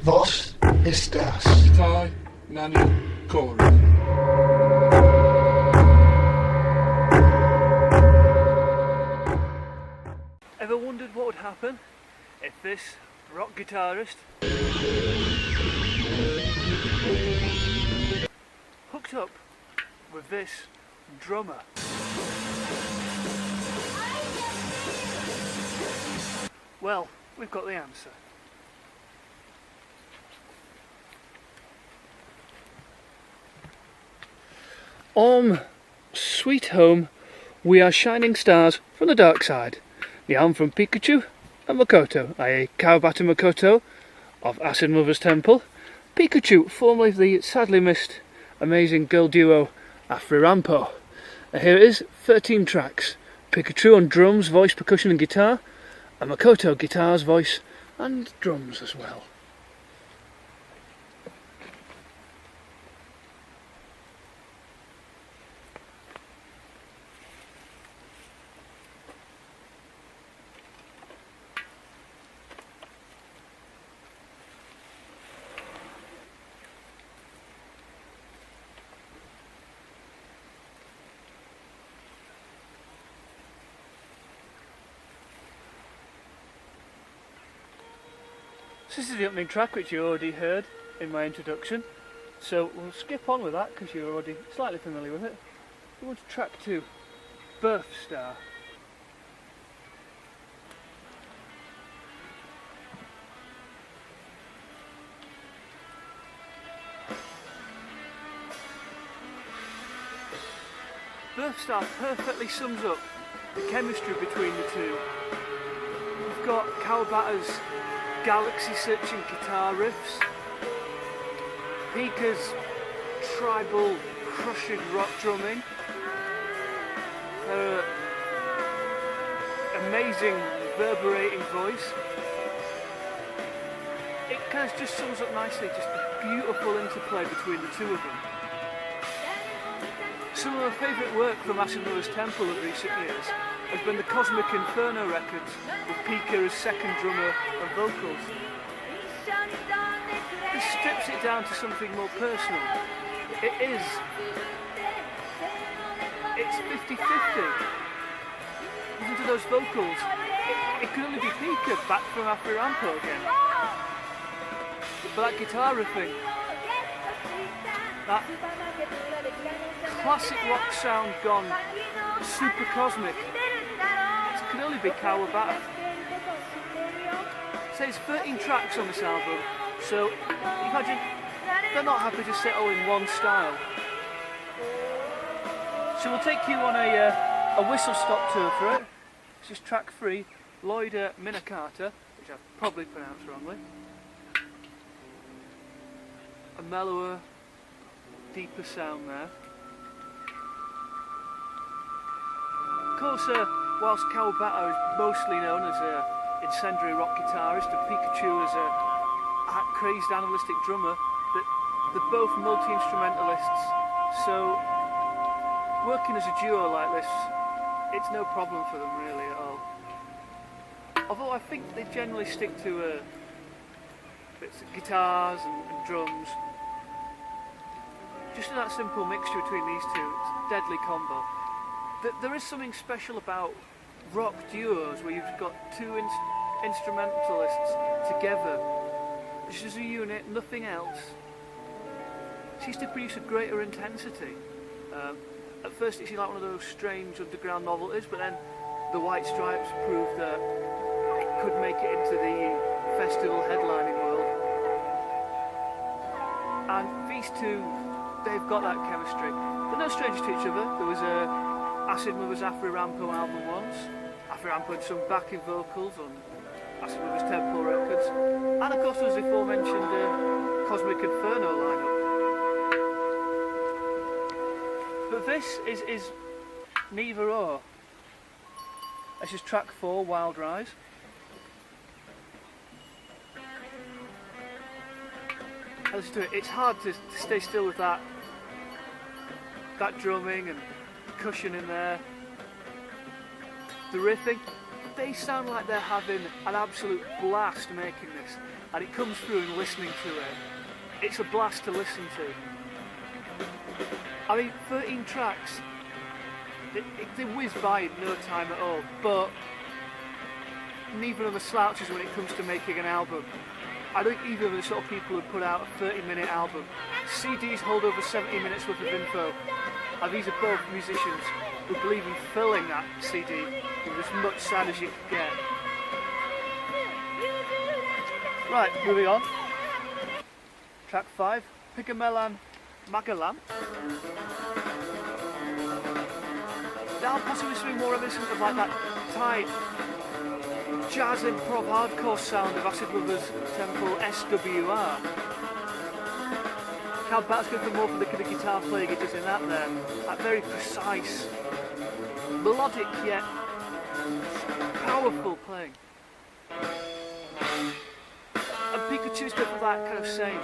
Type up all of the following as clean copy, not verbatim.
Vos estás. Thai, Nani, Corey. Ever wondered what would happen if this rock guitarist hooked up with this drummer? Well, we've got the answer. Sweet home, we are shining stars from the dark side. The album from PIKACYU and MAKOTO, i.e. Kawabata Makoto of Acid Mother's Temple. PIKACYU, formerly the sadly missed amazing girl duo Afri-Rampo. Here it is, 13 tracks. PIKACYU on drums, voice, percussion and guitar, and Makoto guitars, voice and drums as well. This is the opening track which you already heard in my introduction, so we'll skip on with that because you're already slightly familiar with it. We want to track 2, Birth Star. Birth Star perfectly sums up the chemistry between the two. We've got Kawabata's galaxy-searching guitar riffs, Pika's tribal, crushing rock drumming, her amazing reverberating voice. It kind of just sums up nicely, just a beautiful interplay between the two of them. Some of my favourite work from Acid Mother's Temple of recent years has been the Cosmic Inferno records with Pika as second drummer and vocals. This strips it down to something more personal. It's 50-50. Listen to those vocals. It could only be Pika back from Afri-Rampo again. But that guitar riffing, that classic rock sound gone super cosmic. It can only be Kawabata. So it's 13 tracks on this album, so imagine they're not happy to settle in one style. So we'll take you on a whistle-stop tour for it. This is track 3, Loida Minakata, which I've probably pronounced wrongly. A mellower, deeper sound there. Of course, whilst Kawabata is mostly known as an incendiary rock guitarist and PIKACYU as a crazed animalistic drummer, they're both multi-instrumentalists, so working as a duo like this, it's no problem for them really at all. Although I think they generally stick to bits of guitars and drums. Just in that simple mixture between these two, it's a deadly combo. There is something special about rock duos where you've got two instrumentalists together, just as a unit, nothing else. It seems to produce a greater intensity. At first it seemed like one of those strange underground novelties, but then the White Stripes proved that it could make it into the festival headlining world. And these two, they've got that chemistry. They're no strangers to each other. There was Acid Mother's Afri-Rampo album once. Afri-Rampo had some backing vocals on Acid Mother's Temple records. And of course there was the aforementioned Cosmic Inferno lineup. But this is neither or. This is track 4, Wild Rise. Listen to it. It's hard to stay still with that drumming and percussion in there. The riffing, they sound like they're having an absolute blast making this, and it comes through and listening to it. It's a blast to listen to. I mean, 13 tracks, they whiz by in no time at all, but neither of them are slouches when it comes to making an album. I don't either of the sort of people who put out a 30-minute album. CDs hold over 70 minutes worth of info, and these are both musicians who believe in filling that CD with as much sound as you can get. Right, moving on. Track 5, Pikamelan Magalan. Now possibly something more reminiscent of like that tight jazz improv hardcore sound of Acid Brothers Temple SWR. Cal Bat's going for more for the kind of guitar playing he does in that there. That very precise, melodic yet powerful playing. And Pikacyu's going for that kind of same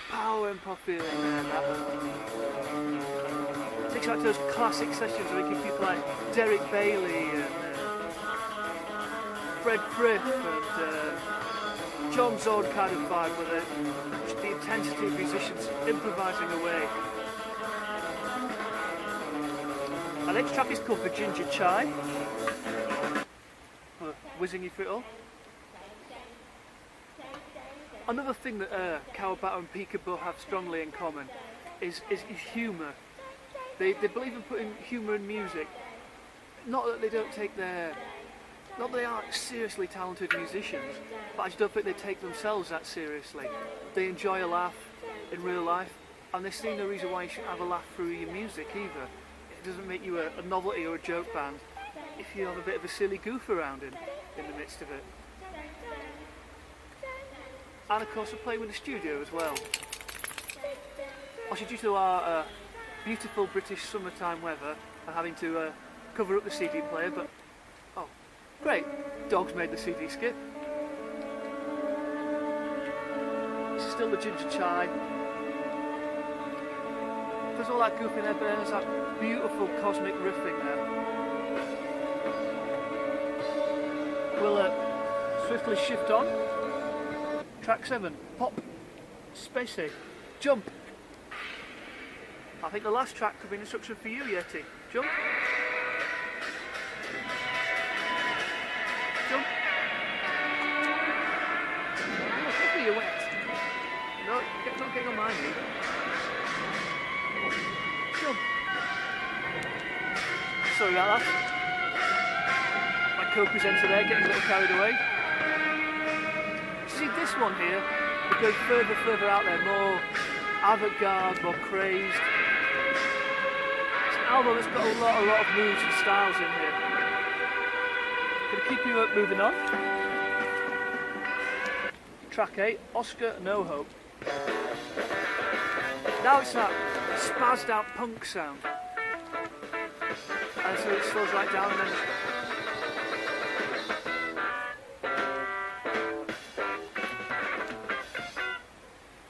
power improv feeling there. Takes out those classic sessions where you get people like Derek Bailey and Fred Frith and John Zord kind of vibe with it. The intensity of musicians improvising away. Our next track is called The Ginger Chai. Whizzing you through it all. Another thing that Kawabata and Peekaboo have strongly in common is humour. They believe in putting humour in music. Not that they don't take their... Not that they aren't seriously talented musicians, but I just don't think they take themselves that seriously. They enjoy a laugh in real life, and they see no reason why you shouldn't have a laugh through your music either. It doesn't make you a novelty or a joke band if you have a bit of a silly goof around in the midst of it. And of course we're playing with the studio as well. Also due to our beautiful British summertime weather, I'm having to cover up the CD player, but oh, great, Dog's made the CD skip. This is still the Ginger Chai. There's all that goof in there, but there's that beautiful cosmic riffing there. We'll swiftly shift on. Track 7, Pop, Spacey, Jump. I think the last track could be an instruction for you, Yeti. Jump. Jump. Oh, hopefully you're wet. No, not getting on my knee. Jump. Sorry about that. My co-presenter there getting a little carried away. See this one here, it goes further out there, more avant-garde, more crazed. It's an album that's got a lot of moods and styles in here. Gonna keep you moving on. Track 8, Oscar No Hope. Now it's that spazzed out punk sound. And so it slows right down and then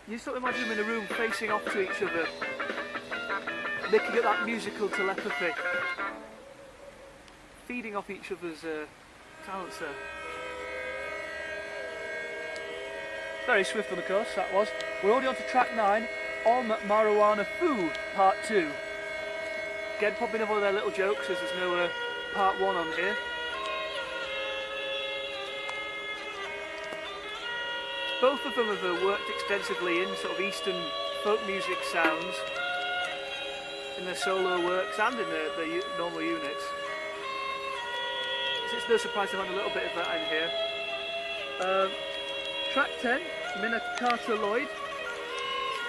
you sort of imagine them in a room facing off to each other, looking at that musical telepathy, feeding off each other's talents there. Very swift on the course, that was. We're already on to track 9, On Marijuana Foo, Part 2. Again, popping up one of their little jokes as there's no Part 1 on here. Both of them have worked extensively in sort of Eastern folk music sounds in their solo works and in their normal units. So it's no surprise to find a little bit of that in here. Track 10, Minakata Lloyd.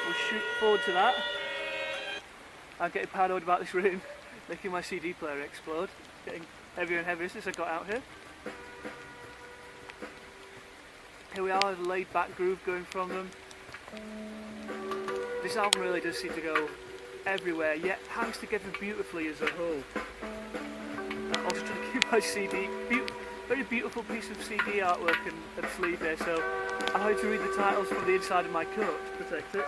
We'll shoot forward to that. I'm getting paranoid about this room, making my CD player explode. It's getting heavier and heavier since I got out here. Here we are, the laid back groove going from them. This album really does seem to go everywhere, yet hangs together beautifully as a whole. Also trying to keep my CD, very beautiful piece of CD artwork and sleeve there, so I had to read the titles from the inside of my coat to protect it.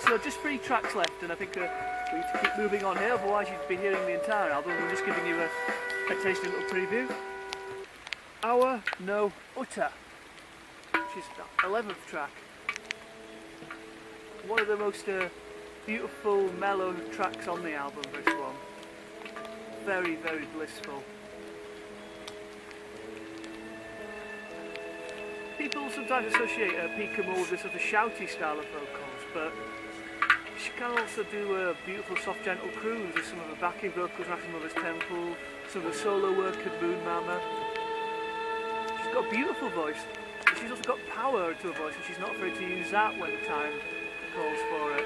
So just 3 tracks left, and I think We need to keep moving on here, otherwise you'd be hearing the entire album. I'm just giving you a tasty little preview. Awa no Uta, which is the 11th track. One of the most beautiful, mellow tracks on the album, this one. Very, very blissful. People sometimes associate Pika more with a sort of shouty style of vocals, but she can also do a beautiful, soft, gentle croons with some of her backing vocals, Mother's Temple, some of the solo work of Moon Mama. She's got a beautiful voice, but she's also got power to her voice, and she's not afraid to use that when the time calls for it.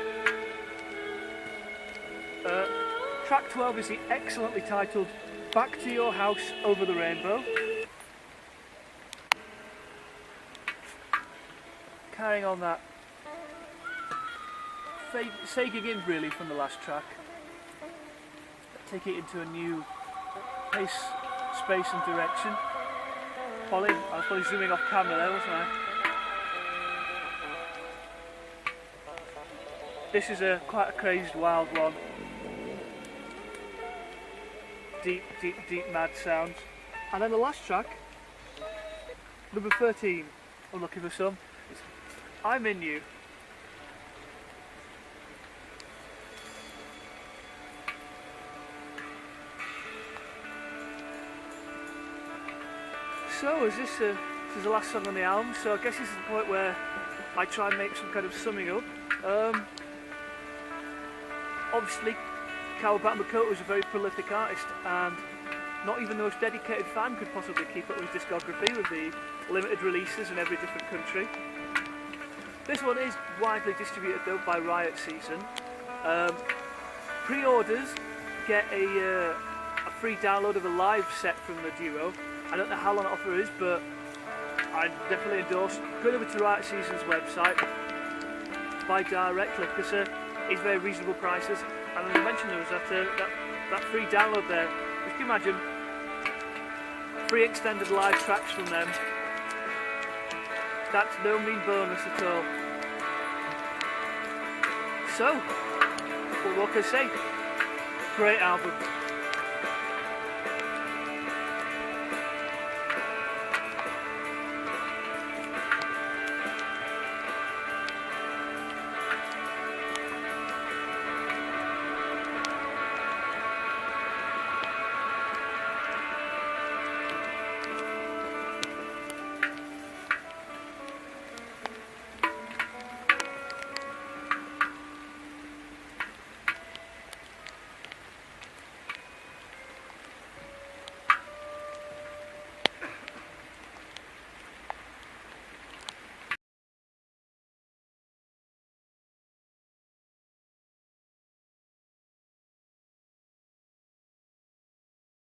Track 12 is the excellently titled Back to Your House Over the Rainbow. Carrying on that, sagging in really from the last track, take it into a new pace, space and direction. Polly, I was probably zooming off camera there, wasn't I? This is quite a crazed, wild one. Deep, deep, deep, mad sounds. And then the last track, number 13, I'm looking for some. I'm in you. So this is the last song on the album, so I guess this is the point where I try and make some kind of summing up. Obviously, Kawabata Makoto is a very prolific artist, and not even the most dedicated fan could possibly keep up with his discography with the limited releases in every different country. This one is widely distributed though by Riot Season. Pre-orders get a free download of a live set from the duo. I don't know how long the offer is, but I definitely endorse going over to Riot Season's website, buy directly, because it's very reasonable prices. And as I mentioned, there was that free download there. If you can imagine, 3 extended live tracks from them. That's no mean bonus at all. So, what can I say? Great album.